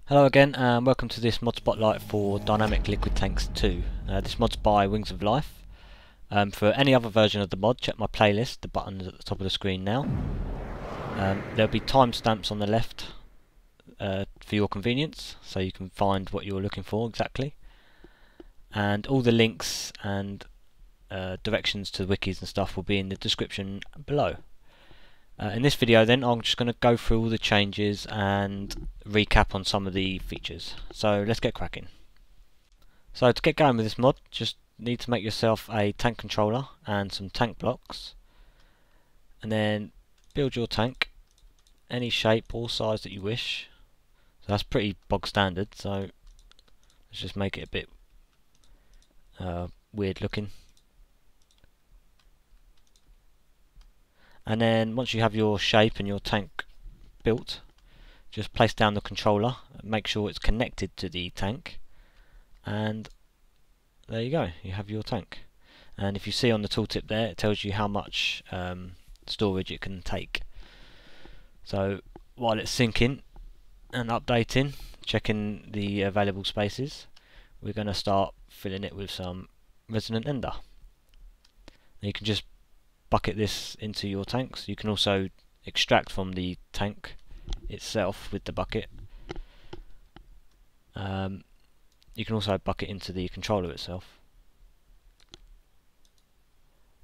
Hello again and welcome to this mod spotlight for Dynamic Liquid Tanks 2. This mod's by Wings of Life. For any other version of the mod, check my playlist, the button is at the top of the screen now. There'll be timestamps on the left for your convenience, so you can find what you're looking for exactly. And all the links and directions to the wikis and stuff will be in the description below. In this video then I'm just going to go through all the changes and recap on some of the features. So let's get cracking. So to get going with this mod, just need to make yourself a tank controller and some tank blocks, and then build your tank any shape or size that you wish. So that's pretty bog standard, so let's just make it a bit weird looking. And then once you have your shape and your tank built, just place down the controller, make sure it's connected to the tank, and there you go, you have your tank. And if you see on the tooltip there, it tells you how much storage it can take. So while it's syncing and updating, checking the available spaces, we're going to start filling it with some resonant ender. Now you can just bucket this into your tanks. You can also extract from the tank itself with the bucket. You can also bucket into the controller itself,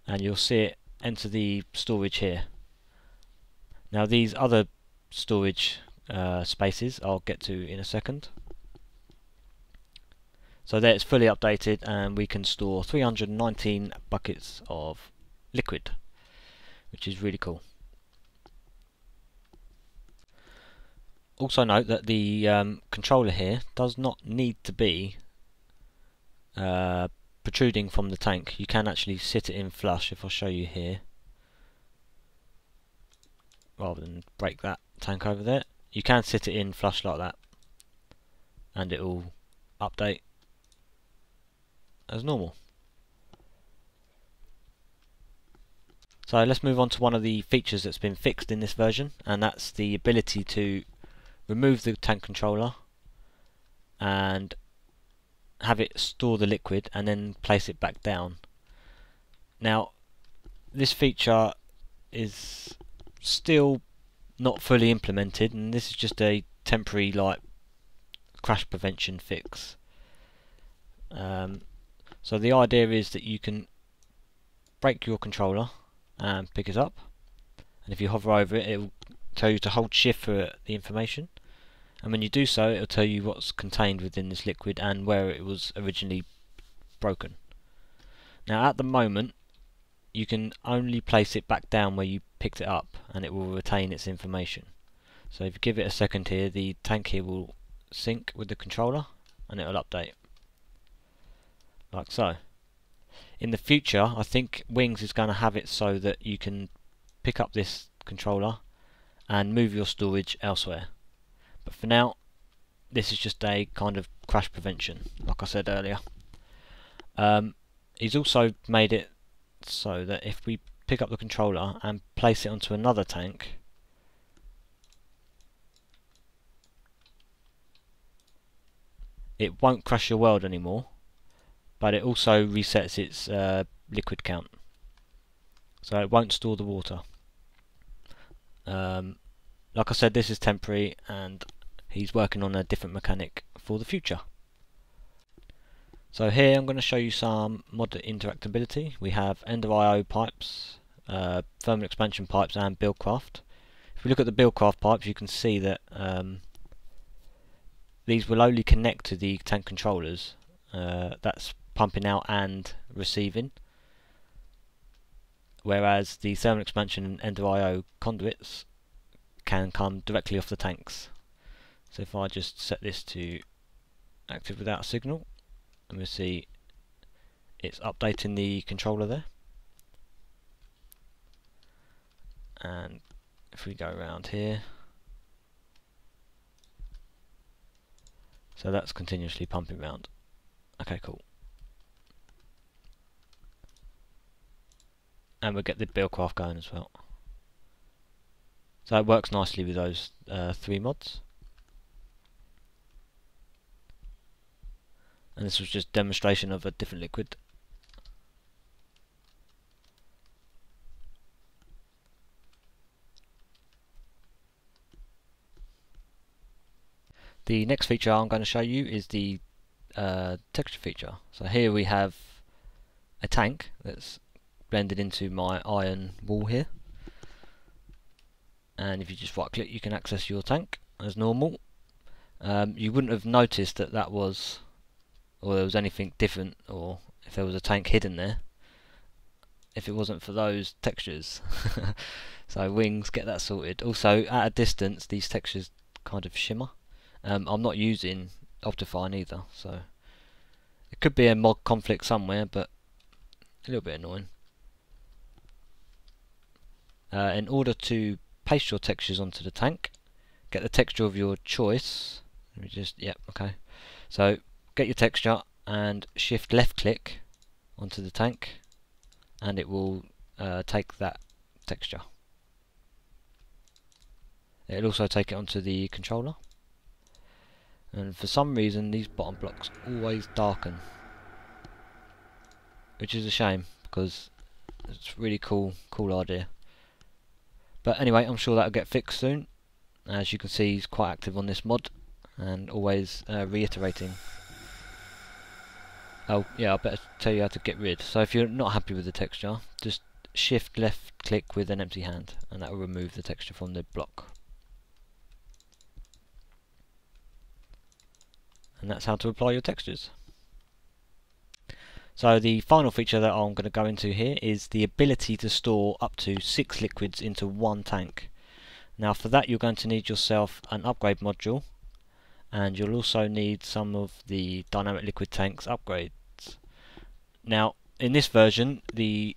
and you'll see it enter the storage here. Now these other storage spaces I'll get to in a second. So there it's fully updated, and we can store 319 buckets of liquid, which is really cool. Also note that the controller here does not need to be protruding from the tank. You can actually sit it in flush, if I show you here, rather than break that tank over there. You can sit it in flush like that and it will update as normal. So let's move on to one of the features that's been fixed in this version, and that's the ability to remove the tank controller and have it store the liquid and then place it back down. Now this feature is still not fully implemented, and this is just a temporary like crash prevention fix. So the idea is that you can break your controller and pick it up, and if you hover over it, it will tell you to hold shift for the information, and when you do so, it will tell you what's contained within this liquid and where it was originally broken. Now at the moment you can only place it back down where you picked it up, and it will retain its information. So if you give it a second here, the tank here will sync with the controller and it will update like so. In the future, I think Wings is going to have it so that you can pick up this controller and move your storage elsewhere. But for now, this is just a kind of crash prevention, like I said earlier. He's also made it so that if we pick up the controller and place it onto another tank, it won't crash your world anymore, but it also resets its liquid count, so it won't store the water. Like I said, this is temporary, and he's working on a different mechanic for the future. So here I'm going to show you some mod interactability. We have Ender.io pipes, thermal expansion pipes, and Buildcraft. If we look at the Buildcraft pipes, you can see that these will only connect to the tank controllers. That's pumping out and receiving, whereas the thermal expansion and Ender.io conduits can come directly off the tanks. So if I just set this to active without signal, and we'll see it's updating the controller there. And if we go around here, so that's continuously pumping round. Okay, cool. And we'll get the Buildcraft going as well. So it works nicely with those three mods. and this was just demonstration of a different liquid. The next feature I'm going to show you is the texture feature. So here we have a tank that's blended into my iron wall here, and if you just right click you can access your tank as normal. You wouldn't have noticed that that was, or there was anything different, or if there was a tank hidden there, if it wasn't for those textures. So wings, get that sorted. Also at a distance these textures kind of shimmer. I'm not using Optifine either, so it could be a mod conflict somewhere, but a little bit annoying. In order to paste your textures onto the tank, get the texture of your choice. Let me just, yep, okay. So get your texture and shift left click onto the tank, and it will take that texture. It'll also take it onto the controller. And for some reason these bottom blocks always darken, which is a shame because it's a really cool idea. But anyway, I'm sure that'll get fixed soon. As you can see, he's quite active on this mod and always reiterating. Oh yeah, I better tell you how to get rid. So if you're not happy with the texture, just shift left click with an empty hand and that will remove the texture from the block. And that's how to apply your textures. So the final feature that I'm going to go into here is the ability to store up to 6 liquids into one tank. Now for that you're going to need yourself an upgrade module, and you'll also need some of the dynamic liquid tanks upgrades. Now in this version the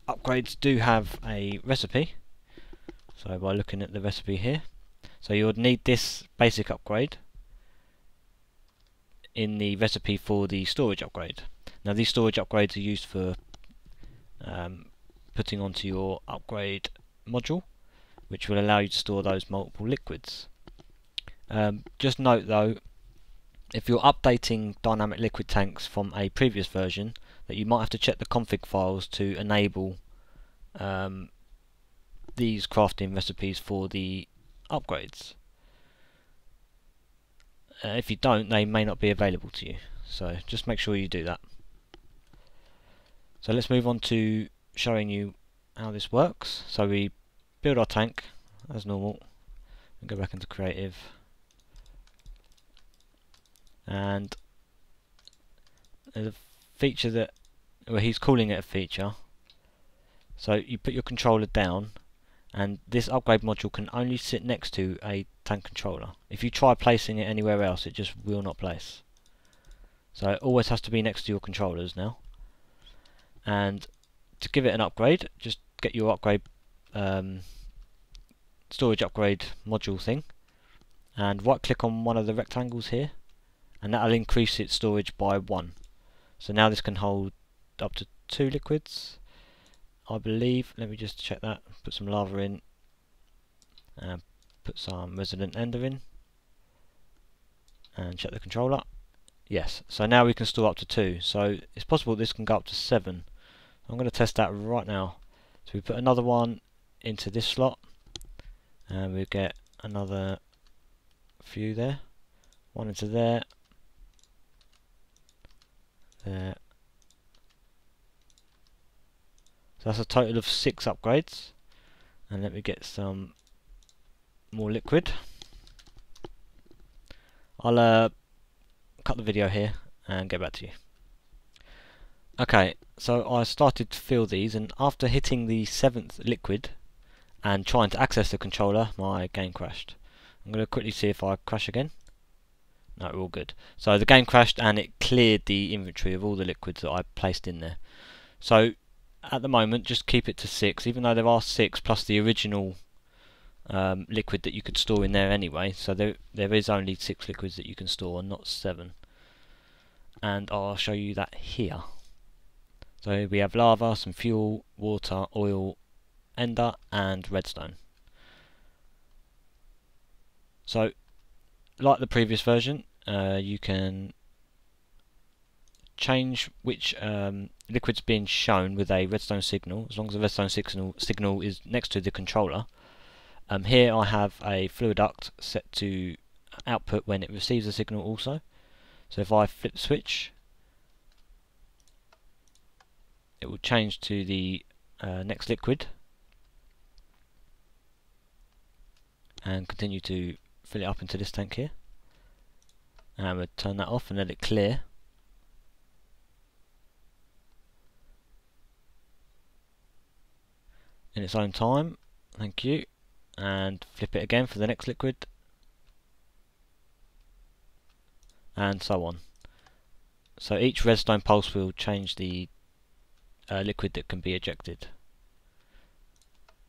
upgrades do have a recipe, so by looking at the recipe here, so you would need this basic upgrade in the recipe for the storage upgrade. Now these storage upgrades are used for putting onto your upgrade module, which will allow you to store those multiple liquids. Just note though, if you're updating dynamic liquid tanks from a previous version, that you might have to check the config files to enable these crafting recipes for the upgrades. If you don't, they may not be available to you, so just make sure you do that. So let's move on to showing you how this works. So we build our tank as normal and go back into creative, and there's a feature that, well, he's calling it a feature. So you put your controller down, and this upgrade module can only sit next to a tank controller. If you try placing it anywhere else, it just will not place. So it always has to be next to your controllers now. And to give it an upgrade, just get your upgrade storage upgrade module thing, and right click on one of the rectangles here, and that will increase its storage by 1. So now this can hold up to 2 liquids, I believe. Let me just check that. Put some lava in, and put some resident ender in, and check the controller. Yes, so now we can store up to 2. So it's possible this can go up to 7. I'm going to test that right now. So we put another one into this slot, and we get another few there. One into there, there. So that's a total of 6 upgrades. And let me get some more liquid. I'll cut the video here and get back to you. Okay, so I started to fill these, and after hitting the 7th liquid and trying to access the controller, my game crashed. I'm going to quickly see if I crash again. No, we're all good. So the game crashed and it cleared the inventory of all the liquids that I placed in there. So at the moment just keep it to 6, even though there are 6 plus the original liquid that you could store in there anyway. So there is only 6 liquids that you can store, not 7. And I'll show you that here. So we have lava, some fuel, water, oil, ender and redstone. So like the previous version, you can change which liquid's being shown with a redstone signal, as long as the redstone signal is next to the controller. Here I have a fluid duct set to output when it receives a signal also. So if I flip the switch, it will change to the next liquid and continue to fill it up into this tank here. And we'll turn that off and let it clear. In its own time, thank you, and flip it again for the next liquid, and so on. So each redstone pulse will change the liquid that can be ejected.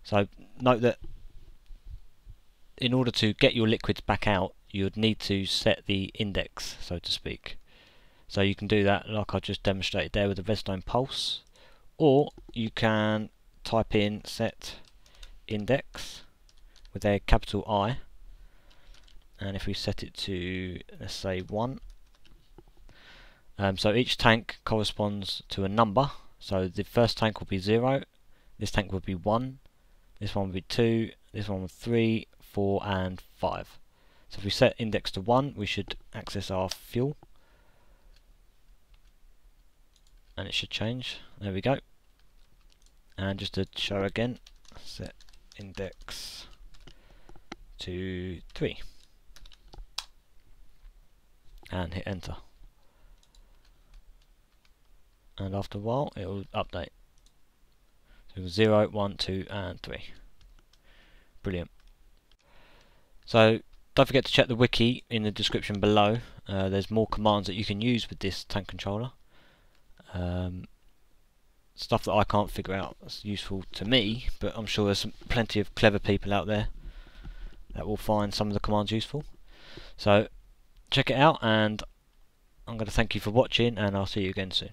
So note that in order to get your liquids back out, you would need to set the index, so to speak. So you can do that like I just demonstrated there with the redstone pulse, or you can type in set index with a capital I, and if we set it to, let's say, 1, so each tank corresponds to a number. So the first tank will be 0, this tank will be 1, this one will be 2, this one will be 3, 4 and 5. So if we set index to 1, we should access our fuel, and it should change. There we go. And just to show again, set index to 3 and hit enter, and after a while it will update. So 0, 1, 2 and 3. Brilliant. So don't forget to check the wiki in the description below. There's more commands that you can use with this tank controller. Stuff that I can't figure out that's useful to me, but I'm sure there's plenty of clever people out there that will find some of the commands useful. So check it out, and I'm going to thank you for watching, and I'll see you again soon.